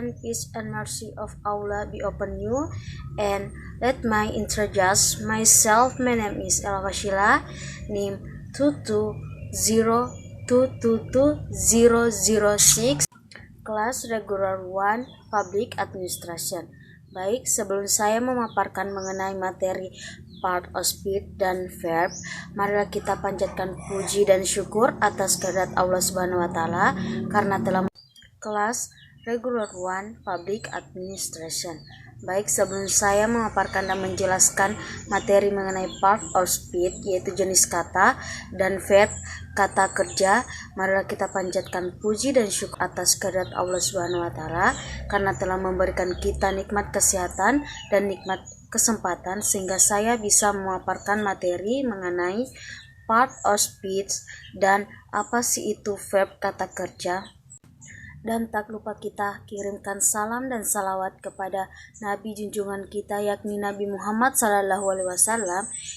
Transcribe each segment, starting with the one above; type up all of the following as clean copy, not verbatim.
everyone, peace and mercy of Allah be upon you, and let me introduce myself. My name is Ella Washila, name 220222006, kelas regular 1 Public Administration. Baik, sebelum saya memaparkan mengenai materi part of speech dan verb, marilah kita panjatkan puji dan syukur atas kehadirat Allah Subhanahu wa taala karena telah kelas regular 1 Public Administration. Baik, sebelum saya memaparkan dan menjelaskan materi mengenai part of speech, yaitu jenis kata dan verb kata kerja, marilah kita panjatkan puji dan syukur atas kehadirat Allah Subhanahu wa taala karena telah memberikan kita nikmat kesehatan dan nikmat kesempatan sehingga saya bisa memaparkan materi mengenai part of speech dan apa sih itu verb kata kerja. Dan tak lupa kita kirimkan salam dan salawat kepada Nabi junjungan kita, yakni Nabi Muhammad SAW,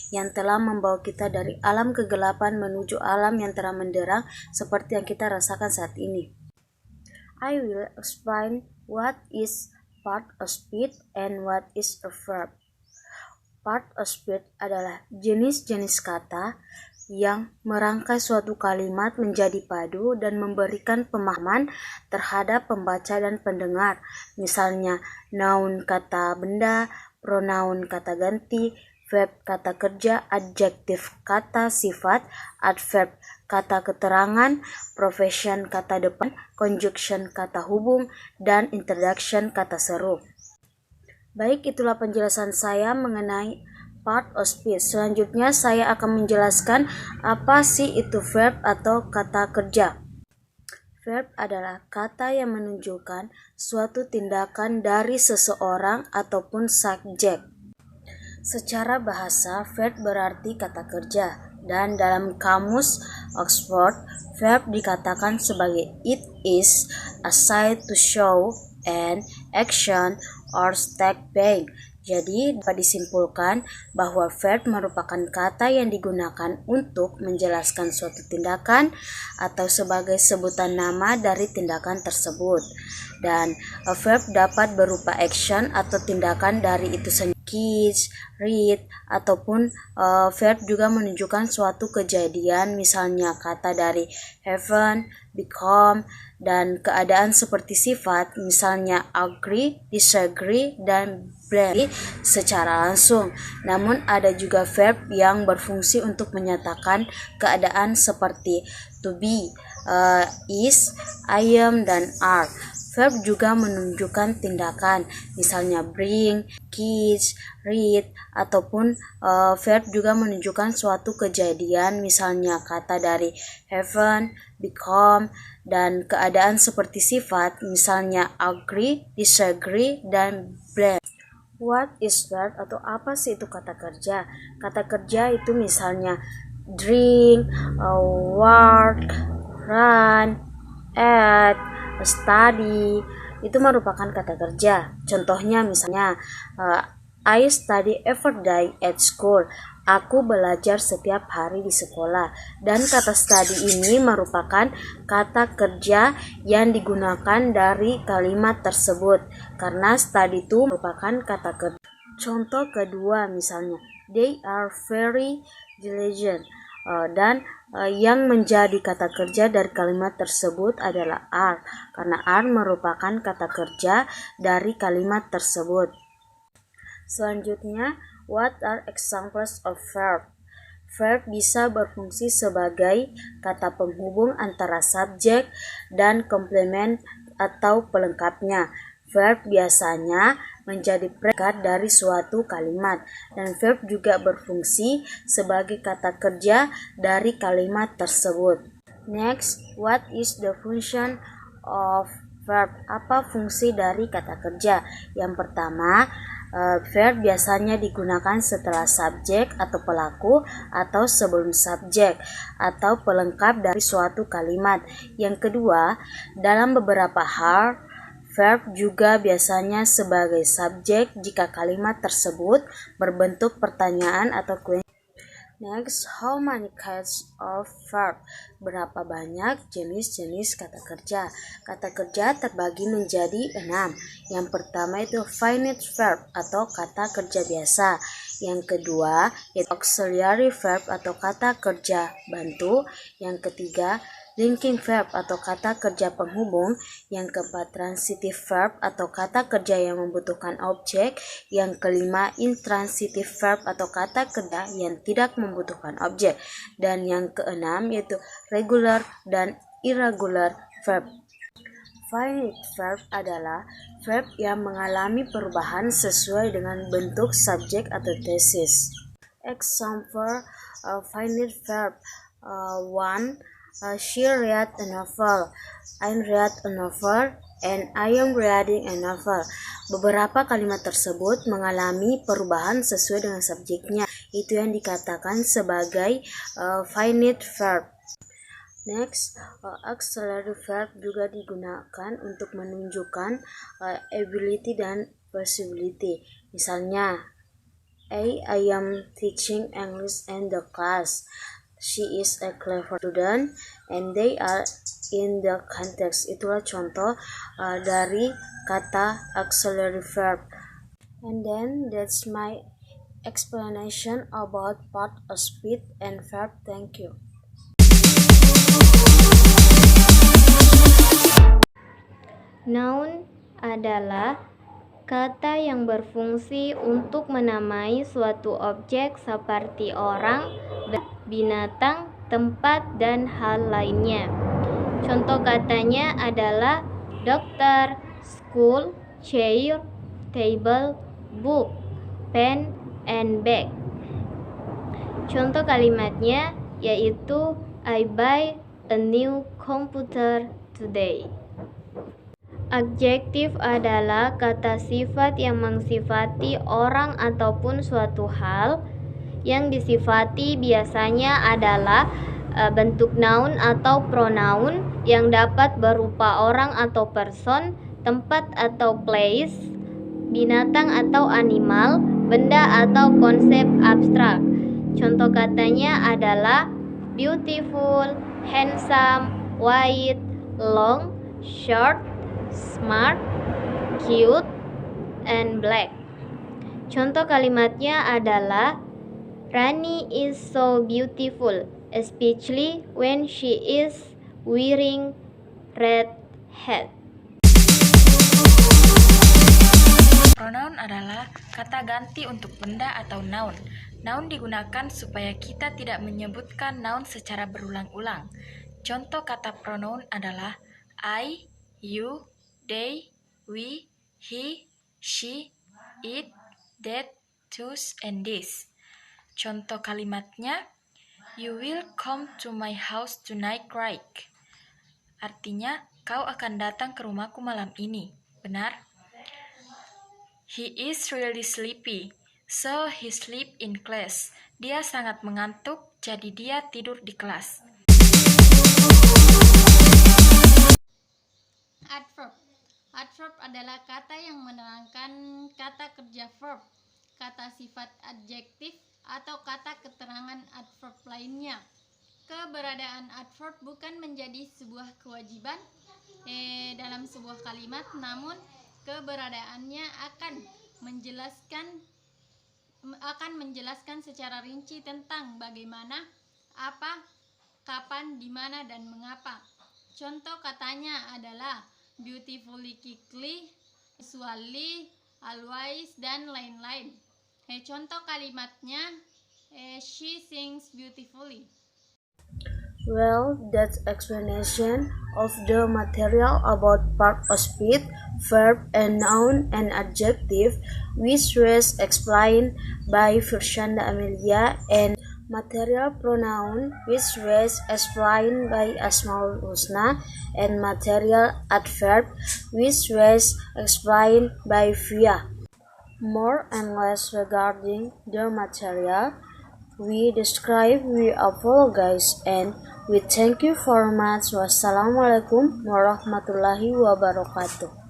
yang telah membawa kita dari alam kegelapan menuju alam yang terang benderang seperti yang kita rasakan saat ini. I will explain what is part of speech and what is a verb. Part of speech adalah jenis-jenis kata yang merangkai suatu kalimat menjadi padu dan memberikan pemahaman terhadap pembaca dan pendengar. Misalnya, noun kata benda, pronoun kata ganti, verb kata kerja, adjektif kata sifat, adverb kata keterangan, profession kata depan, conjunction kata hubung, dan introduction kata seru. Baik, itulah penjelasan saya mengenai part of speech. Selanjutnya saya akan menjelaskan apa sih itu verb atau kata kerja. Verb adalah kata yang menunjukkan suatu tindakan dari seseorang ataupun subjek. Secara bahasa, verb berarti kata kerja, dan dalam kamus Oxford, verb dikatakan sebagai it is a sign to show an action or state being. Jadi dapat disimpulkan bahwa verb merupakan kata yang digunakan untuk menjelaskan suatu tindakan atau sebagai sebutan nama dari tindakan tersebut. Dan verb dapat berupa action atau tindakan dari itu sendiri. Kiss, read, ataupun verb juga menunjukkan suatu kejadian, misalnya kata dari happen, become, dan keadaan seperti sifat, misalnya agree, disagree, dan blame secara langsung. Namun ada juga verb yang berfungsi untuk menyatakan keadaan seperti to be, is, I am, dan are. Verb juga menunjukkan tindakan, misalnya bring, kiss, read, ataupun verb juga menunjukkan suatu kejadian, misalnya kata dari happen, become, dan keadaan seperti sifat, misalnya agree, disagree, dan blame. What is verb atau apa sih itu kata kerja? Kata kerja itu misalnya drink, work, run, eat, study, itu merupakan kata kerja. Contohnya misalnya I study every day at school. Aku belajar setiap hari di sekolah. Dan kata study ini merupakan kata kerja yang digunakan dari kalimat tersebut, karena study itu merupakan kata kerja. Contoh kedua misalnya, they are very diligent. Dan yang menjadi kata kerja dari kalimat tersebut adalah are, karena are merupakan kata kerja dari kalimat tersebut. Selanjutnya, what are examples of verb? Verb bisa berfungsi sebagai kata penghubung antara subjek dan komplement atau pelengkapnya. Verb biasanya menjadi predikat dari suatu kalimat, dan verb juga berfungsi sebagai kata kerja dari kalimat tersebut. Next, what is the function of verb? Apa fungsi dari kata kerja? Yang pertama, verb biasanya digunakan setelah subjek atau pelaku atau sebelum subjek atau pelengkap dari suatu kalimat. Yang kedua, dalam beberapa hal, verb juga biasanya sebagai subjek jika kalimat tersebut berbentuk pertanyaan atau question. Next, how many kinds of verb? Berapa banyak jenis-jenis kata kerja? Kata kerja terbagi menjadi 6. Yang pertama itu finite verb atau kata kerja biasa. Yang kedua itu auxiliary verb atau kata kerja bantu. Yang ketiga linking verb atau kata kerja penghubung. Yang keempat transitive verb atau kata kerja yang membutuhkan objek. Yang kelima intransitive verb atau kata kerja yang tidak membutuhkan objek. Dan yang keenam yaitu regular dan irregular verb. Finite verb adalah verb yang mengalami perubahan sesuai dengan bentuk subjek atau tesis. Example finite verb 1. She read a novel. I read a novel and I am reading a novel. Beberapa kalimat tersebut mengalami perubahan sesuai dengan subjeknya. Itu yang dikatakan sebagai finite verb. Next, auxiliary verb juga digunakan untuk menunjukkan ability dan possibility. Misalnya, I am teaching English in the class. She is a clever student and they are in the context. Itulah contoh dari kata auxiliary verb. And then that's my explanation about part of speech and verb. Thank you. Noun adalah kata yang berfungsi untuk menamai suatu objek seperti orang, binatang, tempat, dan hal lainnya. Contoh katanya adalah dokter, school, chair, table, book, pen, and bag. Contoh kalimatnya yaitu I buy a new computer today. Adjektif adalah kata sifat yang mensifati orang ataupun suatu hal. Yang disifati biasanya adalah bentuk noun atau pronoun yang dapat berupa orang atau person, tempat atau place, binatang atau animal, benda atau konsep abstrak. Contoh katanya adalah beautiful, handsome, white, long, short, smart, cute, and black. Contoh kalimatnya adalah Rani is so beautiful, especially when she is wearing red hat. Pronoun adalah kata ganti untuk benda atau noun. Noun digunakan supaya kita tidak menyebutkan noun secara berulang-ulang. Contoh kata pronoun adalah I, you, they, we, he, she, it, that, those, and this. Contoh kalimatnya, you will come to my house tonight, right? Artinya, kau akan datang ke rumahku malam ini. Benar? He is really sleepy, so he sleep in class. Dia sangat mengantuk, jadi dia tidur di kelas. Adverb. Adverb adalah kata yang menerangkan kata kerja verb, kata sifat adjektif, atau kata keterangan adverb lainnya. Keberadaan adverb bukan menjadi sebuah kewajiban dalam sebuah kalimat, namun keberadaannya akan menjelaskan secara rinci tentang bagaimana, apa, kapan, di mana, dan mengapa. Contoh katanya adalah beautifully, quickly, usually, always, dan lain-lain. Contoh kalimatnya, she sings beautifully. Well, that's explanation of the material about part of speech, verb, and noun and adjective, which was explained by Firshanda Amelia, and material pronoun, which was explained by Asmaul Husna, and material adverb, which was explained by Via. More and less regarding the material we describe, we apologize, and we thank you very much. Wassalamualaikum warahmatullahi wabarakatuh.